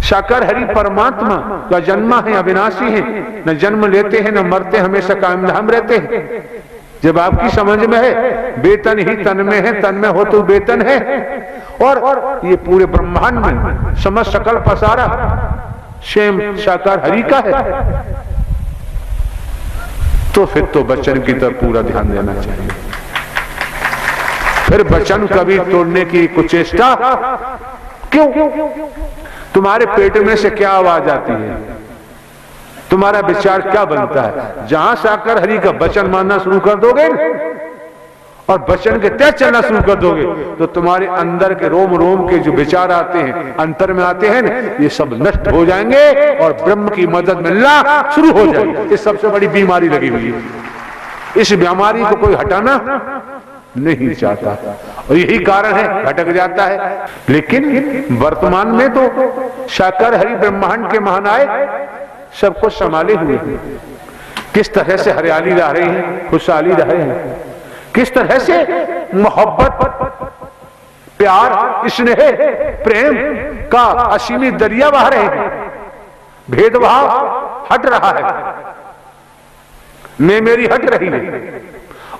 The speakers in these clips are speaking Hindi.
साकार हरि परमात्मा का जन्मा है, अविनाशी है, न जन्म लेते हैं न मरते, हमेशा कायम धाम रहते हैं। जब आपकी समझ में है बेतन ही तन में है, तन में हो तो बेतन है, और ये पूरे ब्रह्मांड में समस्त सकल पसारा स्वयं साकार हरि का है, तो फिर तो वचन की तरफ पूरा ध्यान देना चाहिए। फिर वचन कभी तोड़ने की कुचेष्टा क्यों? तुम्हारे पेट में से क्या आवाज आती है, तुम्हारा विचार क्या बनता है? जहां साकार हरि का वचन मानना शुरू कर दोगे और वचन के तहत चलना शुरू कर दोगे, तो तुम्हारे अंदर के रोम रोम के जो विचार आते हैं, अंतर में आते हैं, ये सब नष्ट हो जाएंगे और ब्रह्म की मदद मिलना शुरू हो जाएगी। ये सबसे बड़ी बीमारी लगी हुई है। इस बीमारी को कोई हटाना नहीं चाहता और यही कारण है भटक जाता है। लेकिन वर्तमान में तो साकार हरि ब्रह्मांड के महानायक सब कुछ संभाले हुए हैं। किस तरह से हरियाली रह रही है, खुशहाली रह रहे हैं, किस तरह से मोहब्बत, प्यार, स्नेह, प्रेम का असीमित दरिया बह रहे हैं। भेदभाव हट रहा है, मैं मेरी हट रही है,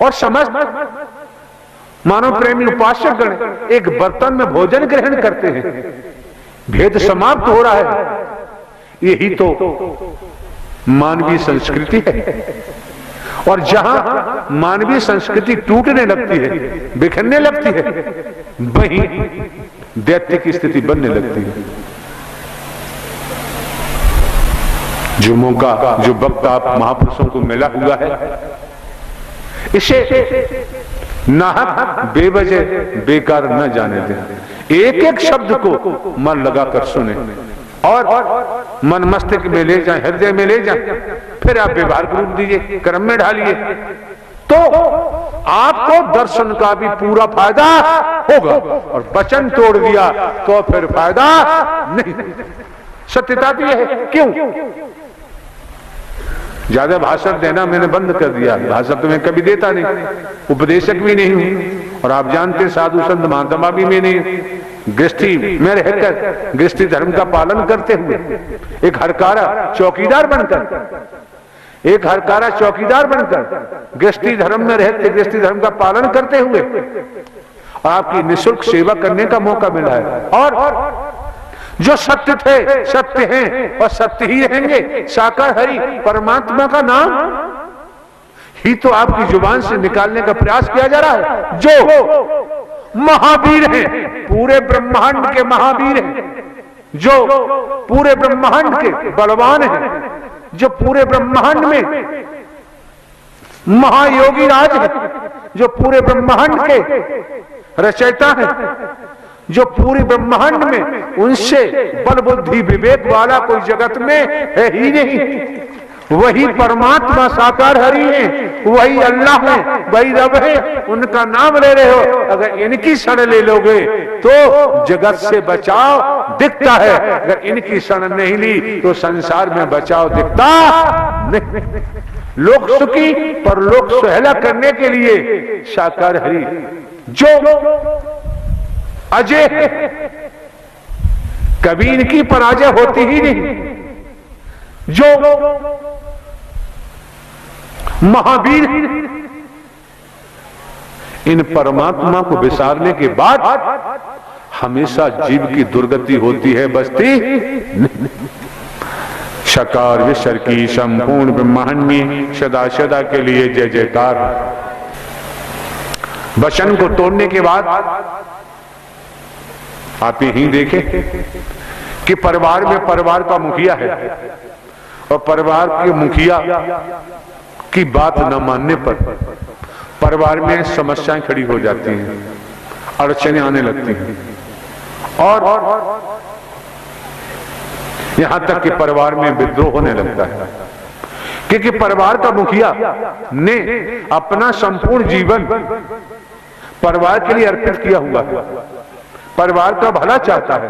और समस्त मानव प्रेमी उपासक गण एक बर्तन में भोजन ग्रहण करते हैं। भेद समाप्त हो रहा है। यही तो मानवीय संस्कृति है। और जहां मानवीय संस्कृति टूटने लगती है, बिखरने लगती है, वहीं दैत्य की स्थिति बनने लगती है। जो मौका, जो वक्त आप महापुरुषों को मिला हुआ है, इसे नाहक बेवजह बेकार न जाने दें। एक एक शब्द को मन लगाकर सुने और मन मस्तिष्क में ले जाए, हृदय में ले जाए, फिर आप व्यवहार को रूप दीजिए, कर्म में ढालिए, तो आपको दर्शन का भी पूरा फायदा होगा। और वचन तोड़ दिया तो फिर फायदा नहीं। सत्यता भी है। क्यों? ज्यादा भाषण देना मैंने बंद कर दिया। भाषण तो मैं कभी देता नहीं, उपदेशक भी नहीं हूं, और आप जानते साधु संत महात्मा भी मैं नहीं। गृहस्थी में रहकर, गृहस्थी धर्म का पालन करते हुए, एक हरकारा चौकीदार बनकर, एक हरकारा चौकीदार बनकर गृहस्थी धर्म में रहते, गृहस्थी धर्म का पालन करते हुए आपकी निःशुल्क सेवा करने का मौका मिला है। और जो सत्य थे, सत्य हैं और सत्य ही रहेंगे। साकार हरि परमात्मा का नाम ही तो आपकी जुबान से निकालने का प्रयास किया जा रहा है। जो महावीर हैं, पूरे ब्रह्मांड के महावीर हैं, जो पूरे ब्रह्मांड के बलवान हैं, जो पूरे ब्रह्मांड में महायोगी राज है, जो पूरे ब्रह्मांड के रचयिता हैं, जो पूरे ब्रह्मांड में उनसे बल बुद्धि विवेक वाला कोई जगत में है ही नहीं। वही परमात्मा साकार हरि है, वही अल्लाह है, वही रब है। उनका नाम ले रहे हो, अगर इनकी शरण ले लोगे तो जगत से बचाव दिखता है, अगर इनकी शरण नहीं ली तो संसार में बचाव दिखता नहीं। लोक सुखी पर लोक सुहेला करने के लिए साकार हरि जो अजय है, कभी इनकी पराजय होती ही नहीं। जो महावीर, इन परमात्मा को विसारने के बाद हमेशा जीव की दुर्गति होती है, बसती नहीं। साकार विश्व की संपूर्ण ब्रह्मांड में सदा सदा के लिए जय जयकार। वचन को तोड़ने के बाद आप यही देखें कि परिवार में परिवार का मुखिया है, और परिवार के मुखिया की बात न मानने पर परिवार में समस्याएं खड़ी हो जाती हैं, अड़चनें आने लगती हैं, और यहां तक कि परिवार में विद्रोह होने लगता है। क्योंकि परिवार का मुखिया ने अपना संपूर्ण जीवन परिवार के लिए अर्पित किया हुआ है, परिवार का भला चाहता है।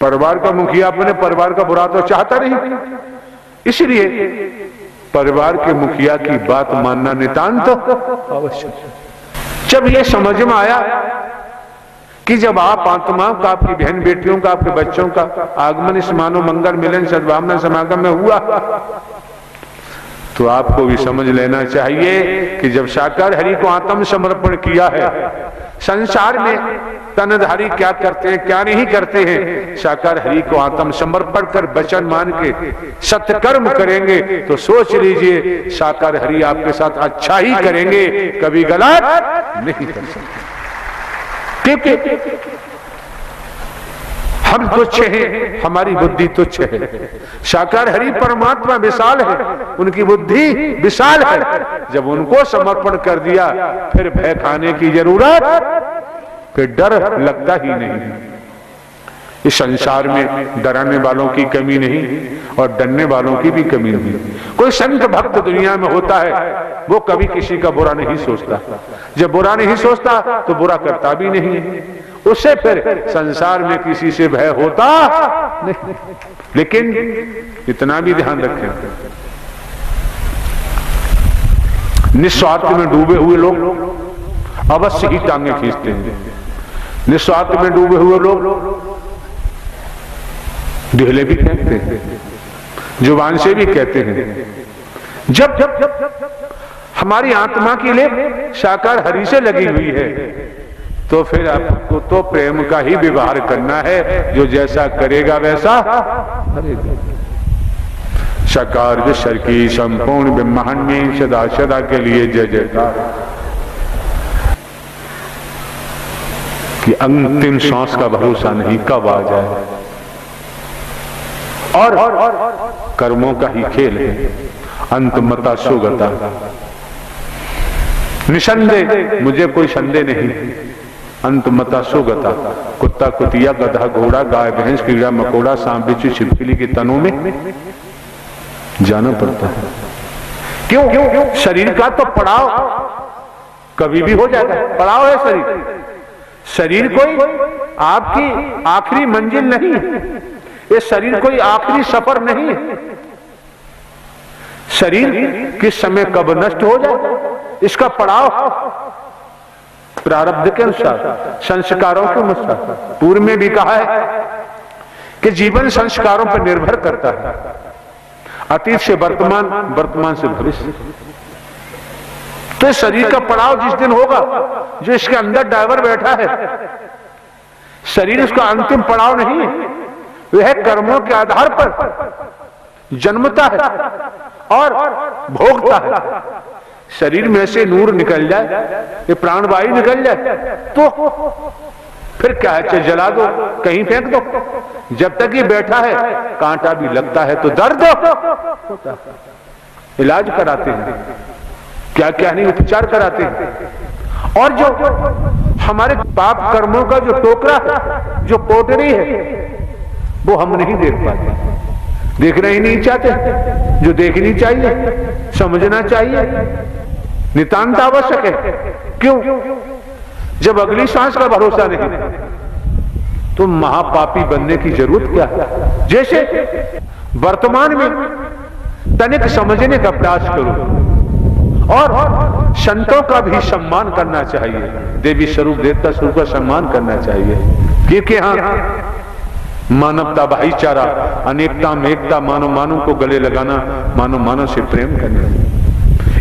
परिवार का मुखिया अपने परिवार का बुरा तो चाहता नहीं, इसलिए परिवार के मुखिया की बात मानना नितांत आवश्यक। जब यह समझ में आया कि जब आप आत्माओं का, आपकी बहन बेटियों का, आपके बच्चों का आगमन इस मानव मंगल मिलन सद्भावना समागम में हुआ, तो आपको भी समझ लेना चाहिए कि जब साकार हरि को आत्म समर्पण किया है, संसार में तनधारी क्या करते हैं क्या नहीं करते हैं, साकार हरि को आत्म समर्पण कर वचन मान के सत्कर्म करेंगे तो सोच लीजिए साकार हरि आपके साथ अच्छा ही करेंगे, कभी गलत नहीं कर सकते। क्योंकि हम तुच्छ हैं, हमारी बुद्धि तुच्छ है, साकार हरि परमात्मा विशाल है, उनकी बुद्धि विशाल है। जब उनको समर्पण कर दिया फिर भय खाने की जरूरत, फिर डर लगता ही नहीं। इस संसार में डराने वालों की कमी नहीं और डरने वालों की भी कमी नहीं। कोई संत भक्त दुनिया में होता है वो कभी किसी का बुरा नहीं सोचता, जब बुरा नहीं सोचता तो बुरा करता भी नहीं है, उससे फिर संसार में किसी से भय होता नहीं। लेकिन इतना भी ध्यान रखें, निस्वार्थ में डूबे हुए लोग अवश्य ही टांगे खींचते हैं, निस्वार्थ में डूबे हुए लोग ढेले भी कहते हैं, जुबान से भी कहते हैं। जब हमारी आत्मा की लेप साकार हरि से लगी हुई है तो फिर आपको तो प्रेम का ही व्यवहार करना है, जो जैसा करेगा वैसा करेगा। साकार विश्व की संपूर्ण ब्रह्मांड में सदा सदा के लिए जय जयकार। कि अंतिम सांस का भरोसा नहीं कब आ जाए, और कर्मों का ही खेल है, अंतमता सुगता। निसंदेह मुझे कोई संदेह नहीं, अंतमता सुगता। कुत्ता कुतिया गधा घोड़ा गाय भैंस कीड़ा मकोड़ा सांप बिच्छू छिपकली के तनों में जाना पड़ता है। क्यों? शरीर का तो पड़ाव कभी भी हो जाएगा, पड़ाव है शरीर। शरीर कोई आपकी आखिरी मंजिल नहीं है, ये शरीर कोई आखिरी सफर नहीं है। शरीर किस समय कब नष्ट हो जाए इसका पड़ाव प्रारब्ध के अनुसार, संस्कारों के अनुसार। पूर्व में भी कहा है कि जीवन संस्कारों पर निर्भर करता है, अतीत से वर्तमान, वर्तमान से भविष्य। तो शरीर का पड़ाव जिस दिन होगा, जो इसके अंदर ड्राइवर बैठा है, शरीर उसका अंतिम पड़ाव नहीं है, वह कर्मों के आधार पर जन्मता है और भोगता है। शरीर में से नूर निकल जाए, ये प्राणवायु निकल जाए तो फिर क्या है, चाहे जला दो कहीं फेंक दो, जब तक ये बैठा है कांटा भी लगता है तो दर्द होता है। इलाज कराते हैं, क्या क्या नहीं उपचार कराते हैं। और जो हमारे पाप कर्मों का जो टोकरा है, जो पोटरी है, वो हम नहीं देख पाते, देखना ही नहीं चाहते। जो देखनी चाहिए, समझना चाहिए, नितांत आवश्यक है। क्यों? जब अगली सांस का भरोसा नहीं तो महापापी बनने की जरूरत क्या है। जैसे वर्तमान में तनिक समझने का प्रयास करो और संतों का भी सम्मान करना चाहिए, देवी स्वरूप देवता स्वरूप का सम्मान करना चाहिए। क्योंकि हाँ, मानवता, भाईचारा, अनेकता में एकता, मानव मानव को गले लगाना, मानव मानव से प्रेम करना,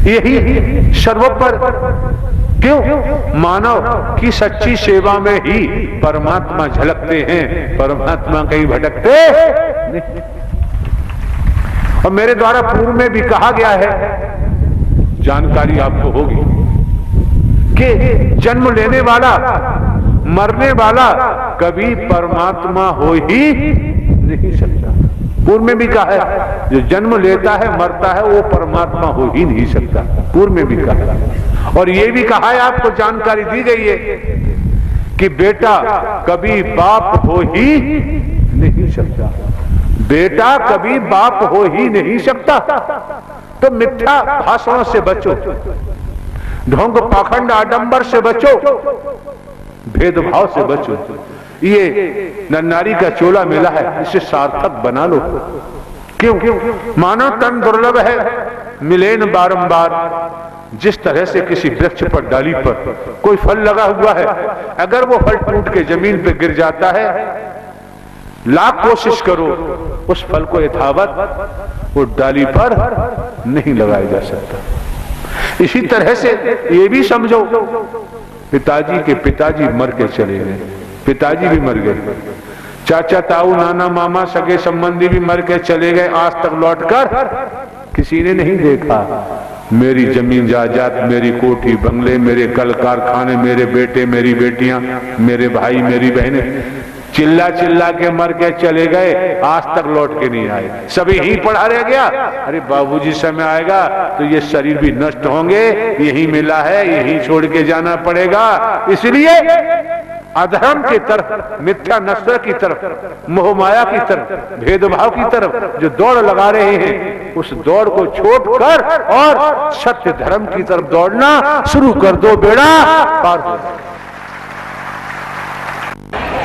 यही सर्वोपर। क्यों? मानव की सच्ची सेवा में ही परमात्मा झलकते हैं, परमात्मा कहीं भटकते नहीं। और मेरे द्वारा पूर्व में भी कहा गया है, जानकारी आपको होगी कि जन्म लेने वाला, मरने वाला कभी परमात्मा हो ही नहीं सकता। पूर्व में भी कहा है, जो जन्म लेता है मरता है वो परमात्मा हो ही नहीं सकता। पूर्व में भी कहा है। और ये भी कहा है, आपको जानकारी दी गई है कि बेटा कभी बाप हो ही नहीं सकता। बेटा कभी बाप हो ही नहीं सकता। तो मिथ्या भाषणों से बचो, ढोंग पाखंड आडंबर से बचो, भेदभाव से बचो। ये नन्नारी का चोला मिला है, इसे सार्थक बना लो। क्यों? मानव तन दुर्लभ है, मिले न बारंबार, जिस तरह से किसी वृक्ष पर, डाली पर कोई फल लगा हुआ है, अगर वो फल टूट के जमीन पे गिर जाता है, लाख कोशिश करो उस फल को यथावत वो डाली पर नहीं लगाया जा सकता। इसी तरह से ये भी समझो, पिताजी के पिताजी मर के चले गए, पिताजी भी मर गए, चाचा ताऊ नाना मामा सगे संबंधी भी मर के चले गए, आज तक लौटकर किसी ने नहीं देखा। मेरी जमीन जायदाद, मेरी कोठी बंगले, मेरे कल कारखाने, मेरे बेटे मेरी बेटियां, मेरे भाई मेरी बहनें चिल्ला चिल्ला के मर के चले गए, आज तक लौट के नहीं आए, सभी यहीं पड़ा रह गया। अरे बाबूजी समय आएगा तो ये शरीर भी नष्ट होंगे, यही मिला है यहीं छोड़ के जाना पड़ेगा। इसलिए अधर्म की तरफ, मिथ्या नस्र की तरफ, मोह माया की तरफ, भेदभाव की तरफ जो दौड़ लगा रहे हैं, उस दौड़ को छोड़कर और सत्य धर्म की तरफ दौड़ना शुरू कर दो, बेड़ा पार हो।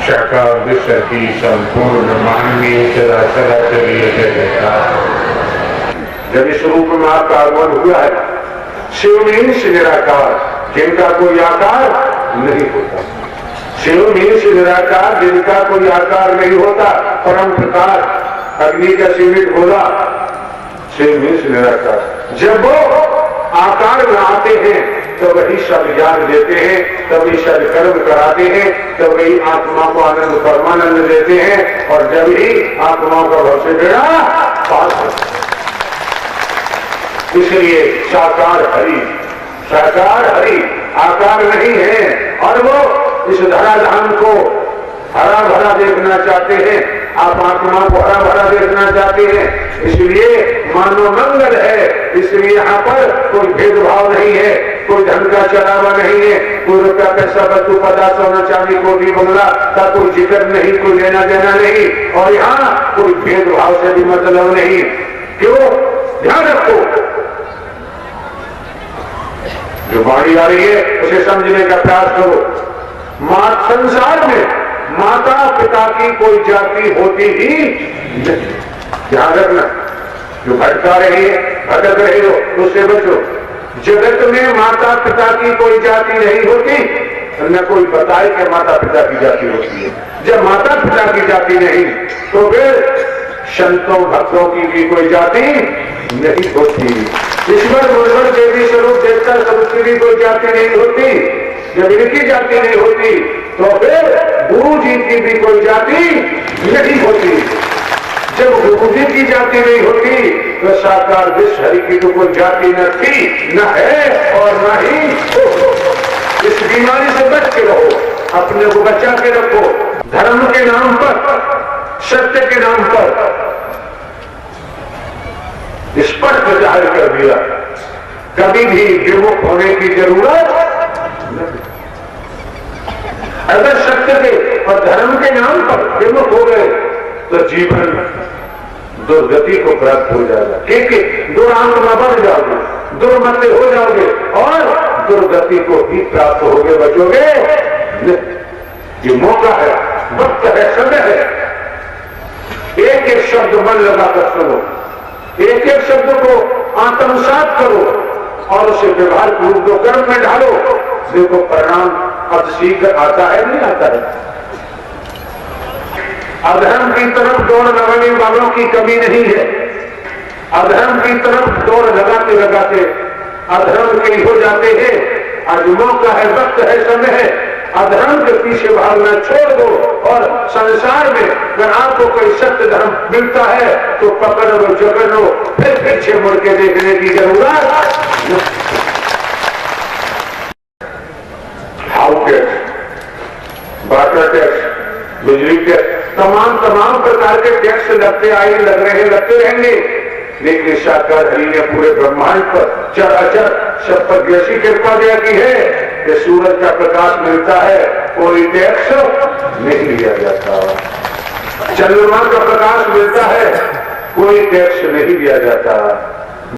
साकार विश्व की संपूर्ण मानवीय चराचराचरीय जगत जब इस रूप में आपका आगमन हुआ है, शिव से निराकार, जिनका कोई आकार नहीं होता, शिव से निराकार, जिनका कोई आकार नहीं होता, परम प्रकाश अग्नि का सीमित होला, शिव से निराकार। जब वो आकार में आते हैं तो वही सब ज्ञान देते हैं, तभी सब कर्म कराते हैं, तब वही आत्मा को आनंद परमानंद देते हैं, और जब ही आत्माओं का भव से बेड़ा पार होता। इसलिए साकार हरि, साकार हरि आकार नहीं है, और वो इस धराधाम को हरा भरा देखना चाहते हैं, आप आत्मा को हरा भरा देखना चाहते हैं, इसलिए मानव मंगल है, इसलिए यहाँ पर कोई भेदभाव नहीं है, कोई धन का चढ़ावा नहीं है, कोई रुपया पैसा वस्तु पदार्थ सोना चांदी कोठी बंगला का कोई जिक्र नहीं, कोई लेना देना नहीं, और यहाँ कोई भेदभाव से भी मतलब नहीं। क्यों? ध्यान रखो, जो बाणी आ रही है उसे समझने का प्रयास करो। संसार में माता पिता की कोई जाति होती ही नहीं, ध्यान रखना। जो भटका रही है, भटक रहे हो, उससे बचो। जगत में माता पिता की कोई जाति नहीं होती, न कोई बताए कि माता पिता की जाति होती है। जब माता पिता की जाति नहीं, तो फिर संतों भक्तों की भी कोई जाति नहीं होती। ईश्वर मुर्वर देवी स्वरूप देखकर सबकी भी कोई जाति नहीं होती। जब इनकी जाति नहीं होती, तो फिर गुरु जी की भी कोई जाति नहीं होती। जब गुरु जी की जाति नहीं होती, तो साकार विश्व हरि की तो कोई जाति न थी, न है, और न ही हो। इस बीमारी से बच के रहो, अपने को बचा के रखो। धर्म के नाम पर, सत्य के नाम पर स्पष्ट जाहिर कर दिया, कभी भी विमुख होने की जरूरत नहीं। अगर सत्य के और धर्म के नाम पर विमुख हो गए तो जीवन दुर्गति को प्राप्त हो जाएगा, क्योंकि दुरात्मा बढ़ जाओगे, दुर्मति हो जाओगे और दुर्गति को भी प्राप्त होगे, बचोगे। ये मौका है, वक्त है, समय है। एक एक शब्द मन लगाकर सुनो, एक एक शब्द को आत्मसात करो और उसे व्यवहार रूप दो, कर्म में ढालो। देखो परिणाम अब शीघ्र आता है, नहीं आता है। अधर्म की तरफ दौड़ लगाने वालों की कमी नहीं है। अधर्म की तरफ दौड़ लगाते लगाते अधर्म के हो जाते हैं। आज मौका है, वक्त है, समय है। अधर्म के पीछे भागना छोड़ दो और संसार में अगर आपको कोई सत्य धर्म मिलता है तो पकड़ लो, जकड़ लो, फिर पीछे मुड़ के देखने की जरूरत। हाउ टैक्स, वाटर टैक्स, बिजली टैक्स, तमाम प्रकार के टैक्स लगते आए, लग रहे हैं, लगते रहेंगे। लेकिन साकार हरि ने पूरे ब्रह्मांड पर चराचर सब पर जैसी कृपा दिया की है कि सूरज का प्रकाश मिलता है, कोई टैक्स नहीं लिया जाता। चंद्रमा का प्रकाश मिलता है, कोई टैक्स नहीं लिया जाता।